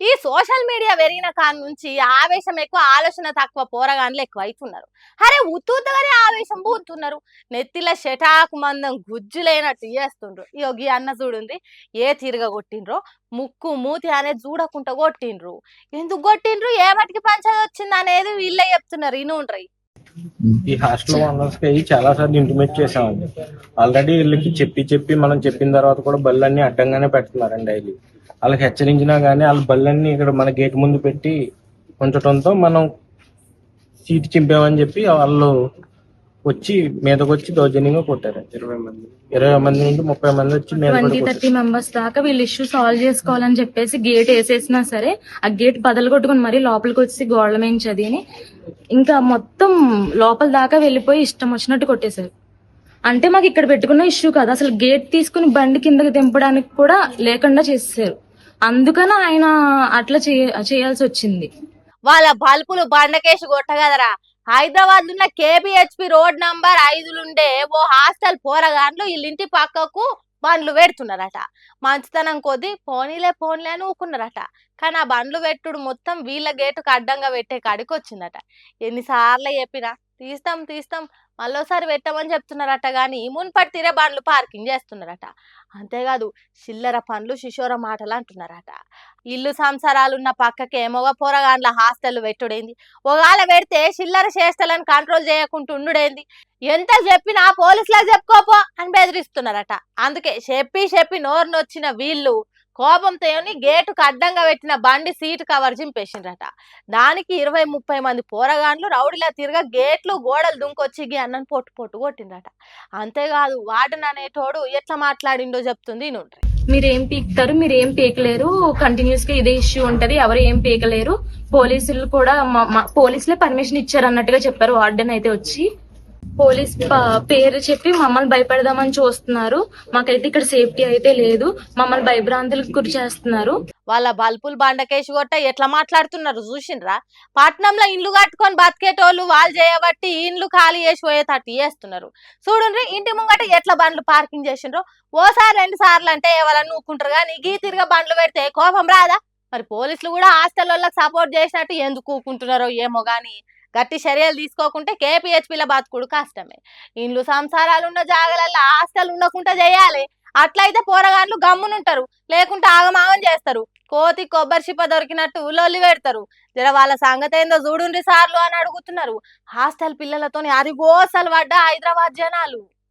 ఈ social media పెరిగిన కాడ నుంచి ఆవేశం ఎక్కువ ఆలోచన తక్కువ పోరగాన్లు ఎక్కువ అవుతున్నారు. అరే ఉత్తుగానే ఆవేశం పూతున్నారు. నెత్తిల షటాకు మందం గుజ్జు లేనట్టు చేస్తుండ్రు. యోగి అన్న చూడుంది ఏ తిరగ కొట్టిండ్రో ముక్కు మూతి అనేది చూడకుండా కొట్టిండ్రు. ఎందుకు కొట్టిండ్రు ఏమటికి పంచాయతీ వచ్చింది అనేది వీళ్ళే చెప్తున్నారు. ఇనుండ్రి ఈ హాస్టల్ ఓనర్స్ కి చాలా సార్లు ఇంటిమేట్ చేసామండి. ఆల్రెడీ వీళ్ళకి చెప్పి మనం చెప్పిన తర్వాత కూడా బళ్ళన్నీ అడ్డంగానే పెడుతున్నారండి డైలీ. వాళ్ళకి హెచ్చరించినా గానీ వాళ్ళ బళ్ళన్నీ ఇక్కడ మన గేట్ ముందు పెట్టి ఉంచడంతో మనం సీట్ చింపామని చెప్పి వాళ్ళు వచ్చి మీదకి వచ్చి దౌర్జన్యంగా కొట్టారు. 20 మంది నుండి 30 మంది వచ్చి మీద 20-30 మెంబర్స్ దాకా వీళ్ళు ఇష్యూ సాల్వ్ చేసుకోవాలని చెప్పేసి గేట్ వేసేసినా సరే ఆ గేట్ బదలు కొట్టుకుని మరీ లోపలికి వచ్చి గోడల మీద చదివి ఇంకా మొత్తం లోపల దాకా వెళ్ళిపోయి ఇష్టం వచ్చినట్టు కొట్టేశారు. అంటే మాకు ఇక్కడ పెట్టుకున్న ఇష్యూ కాదు, అసలు గేట్ తీసుకుని బండి కిందకి దింపడానికి కూడా లేకుండా చేసేసారు. అందుకని ఆయన అట్లా చేయాల్సి వచ్చింది. వాళ్ళ బల్పులు బండకేసి కొట్టగదరా. హైదరాబాద్ ఉన్న కేబిహెచ్పి రోడ్ నంబర్ 5 ఓ హాస్టల్ పోరగాన్లు వీళ్ళింటి పక్కకు బండ్లు పెడుతున్నారట. మంచితనం కొద్ది పోనీలే అని ఊకున్నారట. కానీ ఆ బండ్లు పెట్టుడు మొత్తం వీళ్ళ గేటుకు అడ్డంగా పెట్టే కాడికి వచ్చిందట. ఎన్నిసార్లు చెప్పినా తీస్తాం మళ్ళోసారి పెట్టమని చెప్తున్నారట. కానీ మున్పటి తీరే బండ్లు పార్కింగ్ చేస్తున్నారట. అంతేకాదు చిల్లర పనులు శిశోర మాటలు అంటున్నారట. ఇల్లు సంసారాలున్న పక్కకే మగ పోరగాండ్ల హాస్టల్ పెట్టుడేంది, ఒకవేళ పెడితే చిల్లర చేష్టలను కంట్రోల్ చేయకుండా ఉండుడేంది, ఎంత చెప్పినా పోలీసులకు చెప్పుకోపో అని బెదిరిస్తున్నారట. అందుకే చెప్పి నోరు నొచ్చిన వీళ్ళు కోపంతో గేటుకు అడ్డంగా పెట్టిన బండి సీటు కవర్ చింపేసిండ్రట. దానికి 20-30 మంది పోరగాండ్లు రౌడీలా తిరగ గేట్లు గోడలు దుంకొచ్చి అన్నని పొట్టు కొట్టిండ్రట. అంతేకాదు వార్డెన్ అనేటోడు ఎట్లా మాట్లాడిండో చెప్తుంది నుండి. మీరేం పీకుతారు, మీరేం పీకలేరు, కంటిన్యూస్ గా ఇదే ఇష్యూ ఉంటది, ఎవరు ఏం పీకలేరు, పోలీసులు కూడా పోలీసులే పర్మిషన్ ఇచ్చారు అన్నట్టుగా చెప్పారు. వార్డెన్ అయితే వచ్చి పోలీస్ పేరు చెప్పి మమ్మల్ని భయపెడదామని చూస్తున్నారు. మాకైతే ఇక్కడ సేఫ్టీ అయితే లేదు, మమ్మల్ని భయభ్రాంతులకు గురి చేస్తున్నారు. వాళ్ళ బల్పులు బండకేసి కొట్ట ఎట్లా మాట్లాడుతున్నారు చూసిండ్రా. పట్నంలో ఇండ్లు కట్టుకొని బతికేటోళ్ళు వాళ్ళు చేయబట్టి ఇండ్లు ఖాళీ చేసి పోయేటట్టు చేస్తున్నారు. చూడండి ఇంటి ముంగట ఎట్లా బండ్లు పార్కింగ్ చేసిండ్రో. ఓసారి 2 సార్లు అంటే ఎవరన్నా ఊకుంటారు కానీ గీ తిరిగా బండ్లు పెడితే కోపం రాదా? మరి పోలీసులు కూడా హాస్టల్ వాళ్ళకి సపోర్ట్ చేసినట్టు ఎందుకు ఊకుంటున్నారో ఏమో గానీ గట్టి చర్యలు తీసుకోకుంటే కేపీహెచ్పీల బతుకుడు కష్టమే. ఇండ్లు సంసారాలు ఉన్న జాగలల్లో హాస్టల్ ఉండకుండా చేయాలి. అట్లయితే పోరగాండ్లు గమ్మునుంటారు, లేకుంటే ఆగమాగం చేస్తారు. కోతి కొబ్బరి చిప్ప దొరికినట్టు లొల్లి పెడతారు. జర వాళ్ళ సంగతి ఏందో చూడుండ్రి సార్లు అని అడుగుతున్నారు హాస్టల్ పిల్లలతోని అరిగోసలు పడ్డ హైదరాబాద్ జనాలు.